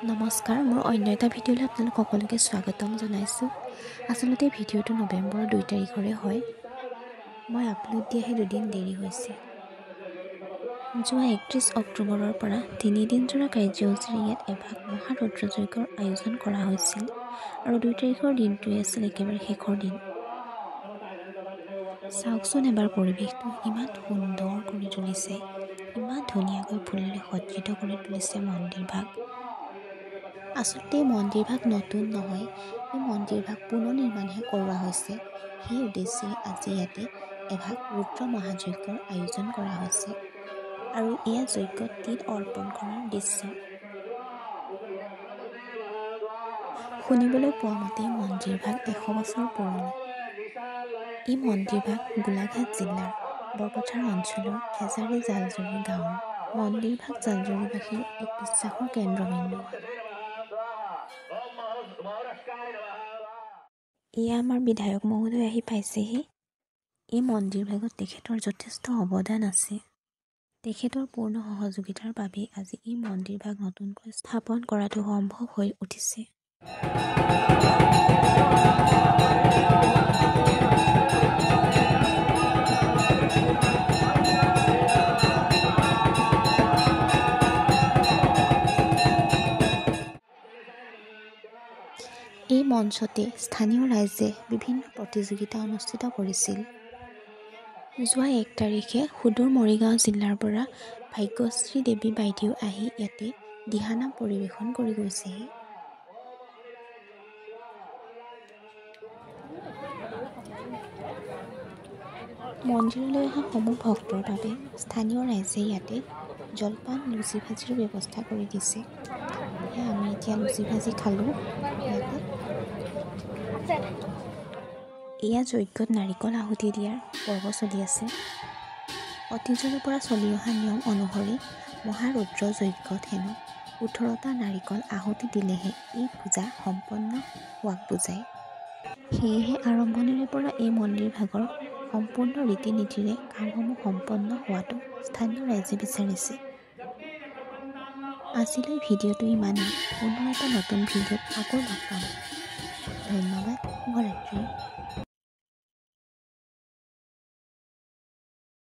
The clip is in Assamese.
নমস্কাৰ, মোৰ অন্য এটা ভিডিঅ'লৈ আপোনালোক সকলোকে স্বাগতম জনাইছোঁ। আচলতে ভিডিঅ'টো নৱেম্বৰৰ 2 তাৰিখৰে হয়। মই আপলোড দিয়াহে দুদিন দেৰি হৈছে। যোৱা 31 অক্টোবৰৰ পৰা 3 দিনজোৰা কাৰ্যসূচীৰে ইয়াত এভাগ মহাৰুদ্ৰযজ্ঞৰ আয়োজন কৰা হৈছিল আৰু 2 তাৰিখৰ দিনটোৱে আছিল একেবাৰে শেষৰ দিন। চাওকচোন এবাৰ পৰিৱেশটো ইমান সুন্দৰ কৰি তুলিছে, ইমান ধুনীয়াকৈ ফুলেৰে সজ্জিত কৰি তুলিছে মন্দিৰভাগ। আচলতে এই মন্দিৰভাগ নতুন নহয়, এই মন্দিৰভাগ পুনৰ নিৰ্মাণহে কৰোৱা হৈছে। সেই উদ্দেশ্যে আজি ইয়াতে এভাগ ৰুদ্ৰ মহাযজ্ঞৰ আয়োজন কৰা হৈছে আৰু এয়া যজ্ঞত তিল অৰ্পণ কৰাৰ দৃশ্য। শুনিবলৈ পোৱা মতে মন্দিৰভাগ 100 বছৰ পুৰণি। এই মন্দিৰভাগ গোলাঘাট জিলাৰ বৰপথাৰ অঞ্চলৰ খেজাৰী জালজুৰি গাঁৱৰ। মন্দিৰভাগ জালজুৰিবাসীৰ এক বিশ্বাসৰ কেন্দ্ৰবিন্দু হয়। এয়া আমাৰ বিধায়ক মহোদয় আহি পাইছেহি। এই মন্দিৰভাগত তেখেতৰ যথেষ্ট অৱদান আছে। তেখেতৰ পূৰ্ণ সহযোগিতাৰ বাবে আজি এই মন্দিৰভাগ নতুনকৈ স্থাপন কৰাটো সম্ভৱ হৈ উঠিছে। এই মঞ্চতে স্থানীয় ৰাইজে বিভিন্ন প্ৰতিযোগিতা অনুষ্ঠিত কৰিছিল। যোৱা 1 তাৰিখে সুদূৰ মৰিগাঁও জিলাৰ পৰা ভাগ্যশ্ৰী দেৱী বাইদেউ আহি ইয়াতে দিহানাম পৰিৱেশন কৰি গৈছেহি। মন্দিৰলৈ অহা সমূহ ভক্তৰ বাবে স্থানীয় ৰাইজে ইয়াতে জলপান লুচি ভাজিৰ ব্যৱস্থা কৰি দিছে। আমি এতিয়া লুচি ভাজি খালোঁ ইয়াতে। এয়া যজ্ঞত নাৰিকল আহুতি দিয়াৰ পৰ্ব চলি আছে। অতীজৰে পৰা চলি অহা নিয়ম অনুসৰি মহাৰুদ্ৰ যজ্ঞত হেনো 18টা নাৰিকল আহুতি দিলেহে এই পূজা সম্পন্ন হোৱাক বুজায়। সেয়েহে আৰম্ভণিৰে পৰা এই মন্দিৰভাগৰ সম্পূৰ্ণ ৰীতি নীতিৰে কামসমূহ সম্পন্ন হোৱাটো স্থানীয় ৰাইজে বিচাৰিছে। আজিলৈ ভিডিঅ'টো ইমানেই। পুনৰ এটা নতুন ভিডিঅ'ত আকৌ লগ পাম। ধন্যবাদ। শুভৰাত্ৰি।